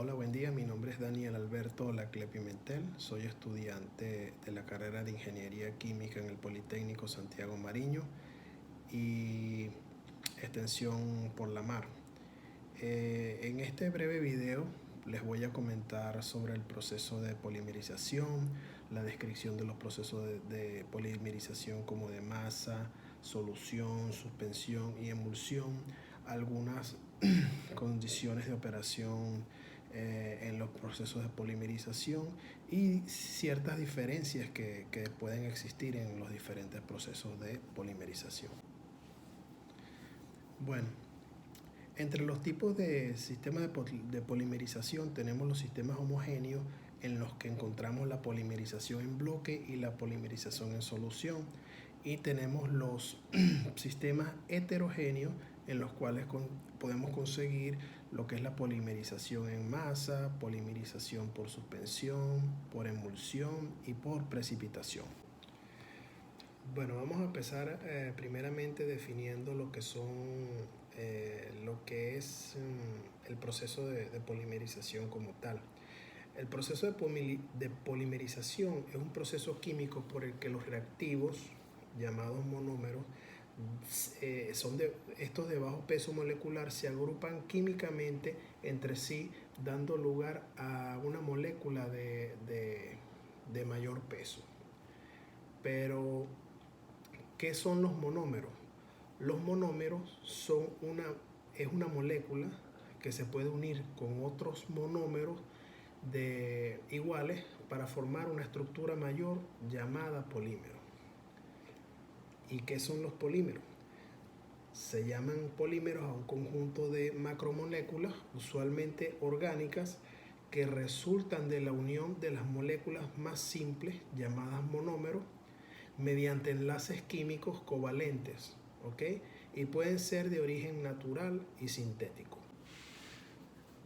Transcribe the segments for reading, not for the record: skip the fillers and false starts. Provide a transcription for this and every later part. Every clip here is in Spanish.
Hola, buen día. Mi nombre es Daniel Alberto Lacle Pimentel. Soy estudiante de la carrera de Ingeniería Química en el Politécnico Santiago Mariño y extensión por la mar. En este breve video les voy a comentar sobre el proceso de polimerización, la descripción de los procesos de polimerización como de masa, solución, suspensión y emulsión, algunas condiciones de operación en los procesos de polimerización y ciertas diferencias que pueden existir en los diferentes procesos de polimerización. Bueno, entre los tipos de sistemas de polimerización tenemos los sistemas homogéneos en los que encontramos la polimerización en bloque y la polimerización en solución. Y tenemos los sistemas heterogéneos en los cuales podemos conseguir lo que es la polimerización en masa, polimerización por suspensión, por emulsión y por precipitación. Bueno, vamos a empezar primeramente definiendo lo que es el proceso de polimerización como tal. El proceso de polimerización es un proceso químico por el que los reactivos, llamados monómeros, estos de bajo peso molecular se agrupan químicamente entre sí, dando lugar a una molécula de mayor peso. Pero, ¿qué son los monómeros? Los monómeros es una molécula que se puede unir con otros monómeros iguales para formar una estructura mayor llamada polímero. ¿Y qué son los polímeros? Se llaman polímeros a un conjunto de macromoléculas, usualmente orgánicas, que resultan de la unión de las moléculas más simples, llamadas monómeros, mediante enlaces químicos covalentes, ¿ok? Y pueden ser de origen natural y sintético.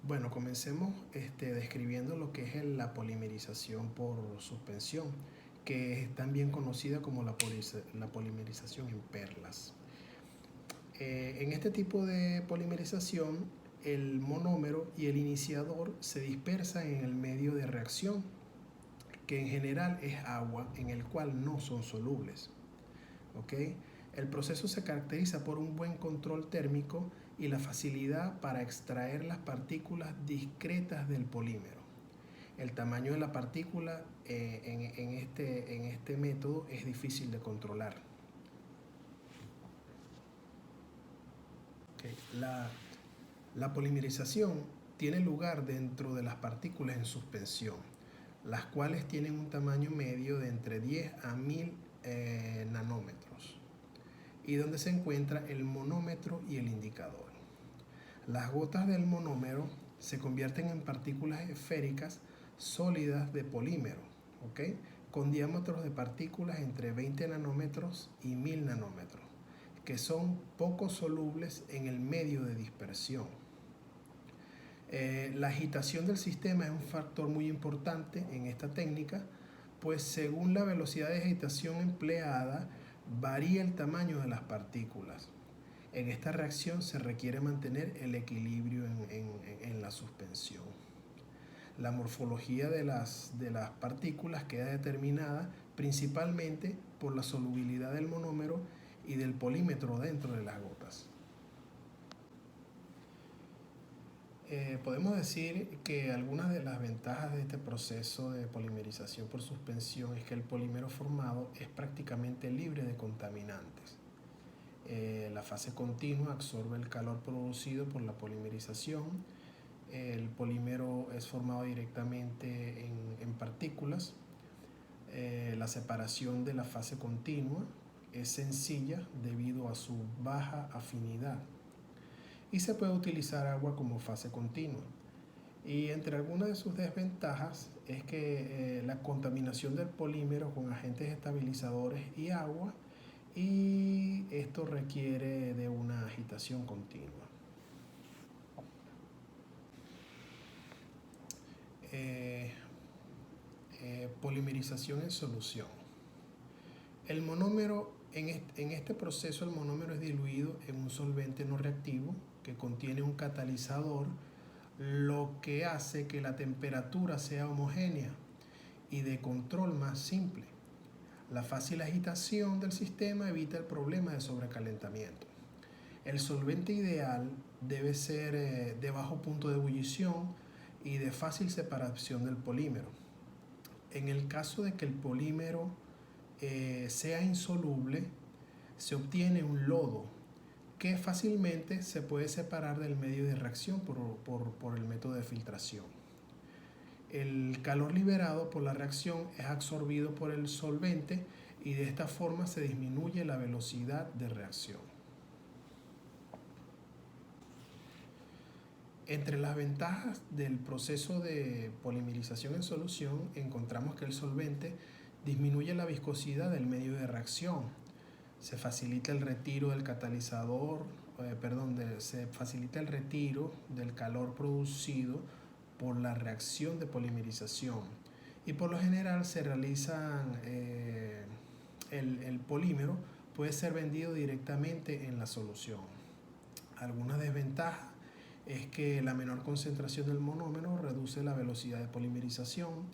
Bueno, comencemos describiendo lo que es la polimerización por suspensión, que es también conocida como la polimerización en perlas. En este tipo de polimerización, el monómero y el iniciador se dispersan en el medio de reacción, que en general es agua, en el cual no son solubles. ¿Okay? El proceso se caracteriza por un buen control térmico y la facilidad para extraer las partículas discretas del polímero. El tamaño de la partícula en este método es difícil de controlar. Okay. La polimerización tiene lugar dentro de las partículas en suspensión, las cuales tienen un tamaño medio de entre 10 a 1000 nanómetros, y donde se encuentra el monómetro y el indicador. Las gotas del monómero se convierten en partículas esféricas sólidas de polímero, ¿okay? Con diámetros de partículas entre 20 nanómetros y 1000 nanómetros, que son poco solubles en el medio de dispersión. La agitación del sistema es un factor muy importante en esta técnica, pues según la velocidad de agitación empleada, varía el tamaño de las partículas. En esta reacción se requiere mantener el equilibrio en la suspensión. La morfología de las partículas queda determinada principalmente por la solubilidad del monómero y del polímetro dentro de las gotas. Podemos decir que algunas de las ventajas de este proceso de polimerización por suspensión es que el polímero formado es prácticamente libre de contaminantes. La fase continua absorbe el calor producido por la polimerización. El polímero es formado directamente en partículas. La separación de la fase continua es sencilla debido a su baja afinidad. Y se puede utilizar agua como fase continua. Y entre algunas de sus desventajas es que la contaminación del polímero con agentes estabilizadores y agua, y esto requiere de una agitación continua. Polimerización en solución. El monómero, en este proceso el monómero es diluido en un solvente no reactivo que contiene un catalizador lo que hace que la temperatura sea homogénea y de control más simple. La fácil agitación del sistema evita el problema de sobrecalentamiento. El solvente ideal debe ser de bajo punto de ebullición y de fácil separación del polímero. En el caso de que el polímero sea insoluble, se obtiene un lodo que fácilmente se puede separar del medio de reacción por el método de filtración. El calor liberado por la reacción es absorbido por el solvente y de esta forma se disminuye la velocidad de reacción. Entre las ventajas del proceso de polimerización en solución encontramos que el solvente disminuye la viscosidad del medio de reacción, se facilita el retiro del catalizador, se facilita el retiro del calor producido por la reacción de polimerización y por lo general se realizan el polímero puede ser vendido directamente en la solución. Algunas desventajas es que la menor concentración del monómero reduce la velocidad de polimerización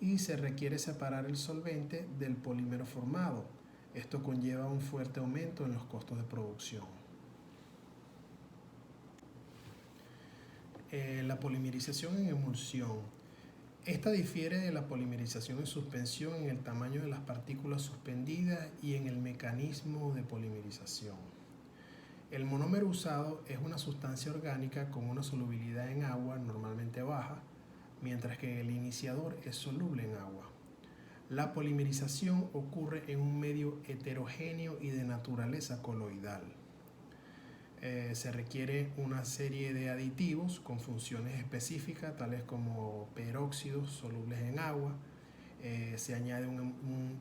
y se requiere separar el solvente del polímero formado. Esto conlleva un fuerte aumento en los costos de producción. La polimerización en emulsión. Esta difiere de la polimerización en suspensión en el tamaño de las partículas suspendidas y en el mecanismo de polimerización. El monómero usado es una sustancia orgánica con una solubilidad en agua normalmente baja, mientras que el iniciador es soluble en agua. La polimerización ocurre en un medio heterogéneo y de naturaleza coloidal. Se requiere una serie de aditivos con funciones específicas, tales como peróxidos solubles en agua. Se añade un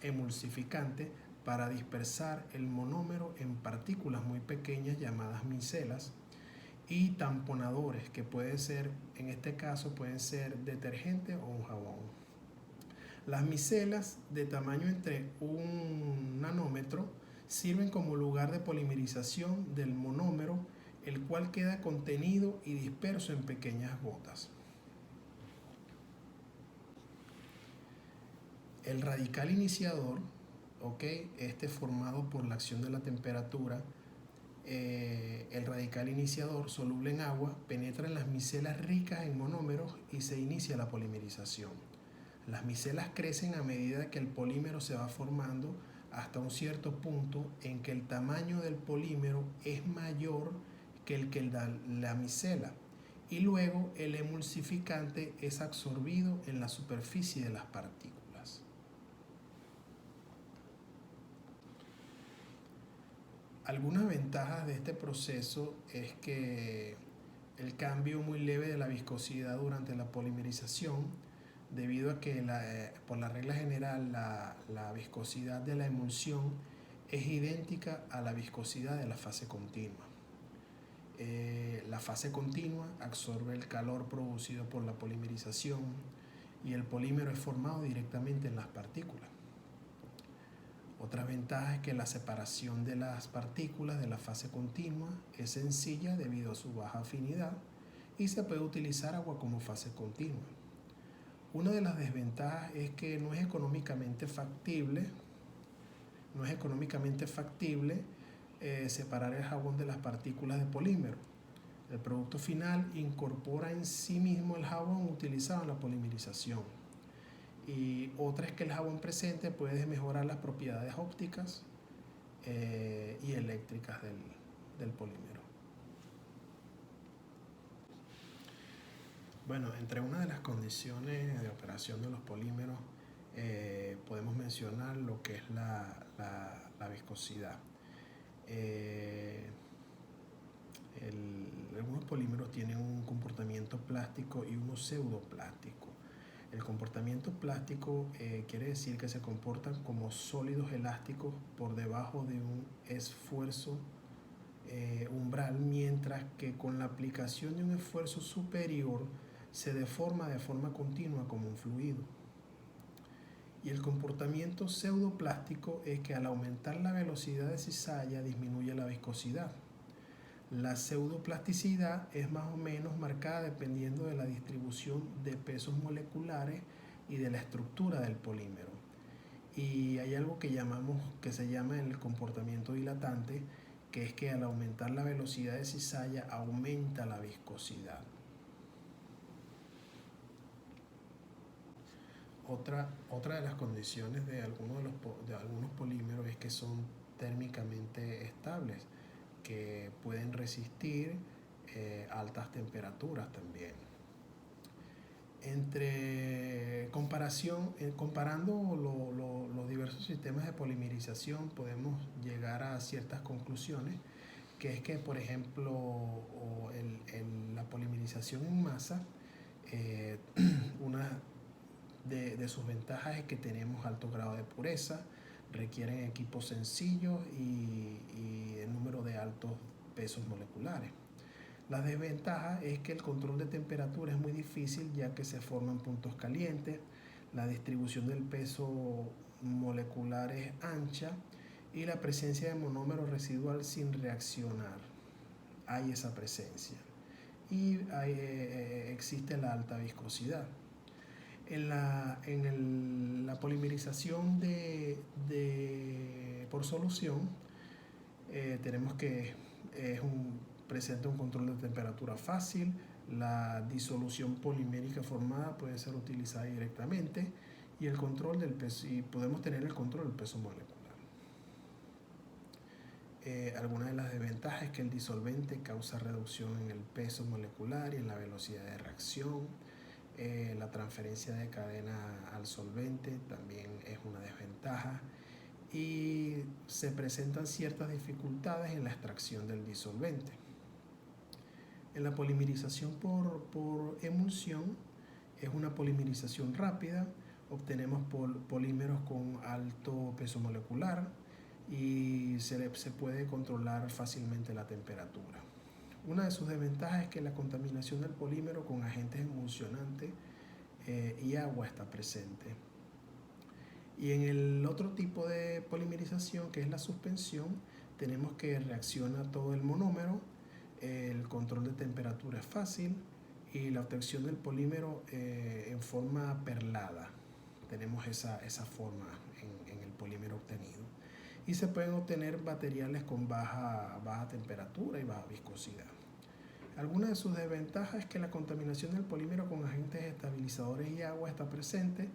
emulsificante para dispersar el monómero en partículas muy pequeñas llamadas micelas y tamponadores que en este caso pueden ser detergente o un jabón. Las micelas de tamaño entre un nanómetro sirven como lugar de polimerización del monómero, el cual queda contenido y disperso en pequeñas gotas. El radical iniciador, formado por la acción de la temperatura, el radical iniciador soluble en agua penetra en las micelas ricas en monómeros y se inicia la polimerización. Las micelas crecen a medida que el polímero se va formando hasta un cierto punto en que el tamaño del polímero es mayor que el que da la micela y luego el emulsificante es absorbido en la superficie de las partículas. Algunas ventajas de este proceso es que el cambio muy leve de la viscosidad durante la polimerización, debido a que por la regla general la viscosidad de la emulsión es idéntica a la viscosidad de la fase continua. La fase continua absorbe el calor producido por la polimerización y el polímero es formado directamente en las partículas. Otra ventaja es que la separación de las partículas de la fase continua es sencilla debido a su baja afinidad y se puede utilizar agua como fase continua. Una de las desventajas es que no es económicamente factible separar el jabón de las partículas de polímero. El producto final incorpora en sí mismo el jabón utilizado en la polimerización. Y otra es que el jabón presente puede mejorar las propiedades ópticas y eléctricas del polímero. Bueno, entre una de las condiciones de operación de los polímeros podemos mencionar lo que es la viscosidad. Algunos polímeros tienen un comportamiento plástico y uno pseudoplástico. El comportamiento plástico quiere decir que se comportan como sólidos elásticos por debajo de un esfuerzo umbral, mientras que con la aplicación de un esfuerzo superior se deforma de forma continua como un fluido. Y el comportamiento pseudoplástico es que al aumentar la velocidad de cizalla disminuye la viscosidad. La pseudoplasticidad es más o menos marcada dependiendo de la distribución de pesos moleculares y de la estructura del polímero. Y hay algo que se llama el comportamiento dilatante, que es que al aumentar la velocidad de cizalla aumenta la viscosidad. Otra de las condiciones de algunos polímeros es que son térmicamente estables, que pueden resistir altas temperaturas también. Comparando los diversos sistemas de polimerización, podemos llegar a ciertas conclusiones, que es que, por ejemplo, la polimerización en masa, una de sus ventajas es que tenemos alto grado de pureza, requieren equipos sencillos y el número de altos pesos moleculares. La desventaja es que el control de temperatura es muy difícil, ya que se forman puntos calientes, la distribución del peso molecular es ancha y la presencia de monómero residual sin reaccionar. Hay esa presencia y existe la alta viscosidad. En la polimerización por solución, tenemos que presenta un control de temperatura fácil, la disolución polimérica formada puede ser utilizada directamente y el control del peso, y podemos tener el control del peso molecular. Algunas de las desventajas es que el disolvente causa reducción en el peso molecular y en la velocidad de reacción. La transferencia de cadena al solvente también es una desventaja y se presentan ciertas dificultades en la extracción del disolvente. En la polimerización por emulsión es una polimerización rápida, obtenemos polímeros con alto peso molecular y se puede controlar fácilmente la temperatura. Una de sus desventajas es que la contaminación del polímero con agentes emulsionantes y agua está presente. Y en el otro tipo de polimerización, que es la suspensión, tenemos que reacciona todo el monómero, el control de temperatura es fácil y la obtención del polímero en forma perlada. Tenemos esa forma en el polímero obtenido. Y se pueden obtener materiales con baja temperatura y baja viscosidad. Algunas de sus desventajas es que la contaminación del polímero con agentes estabilizadores y agua está presente.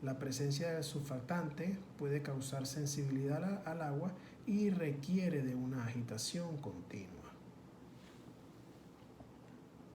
La presencia de surfactantes puede causar sensibilidad al agua y requiere de una agitación continua.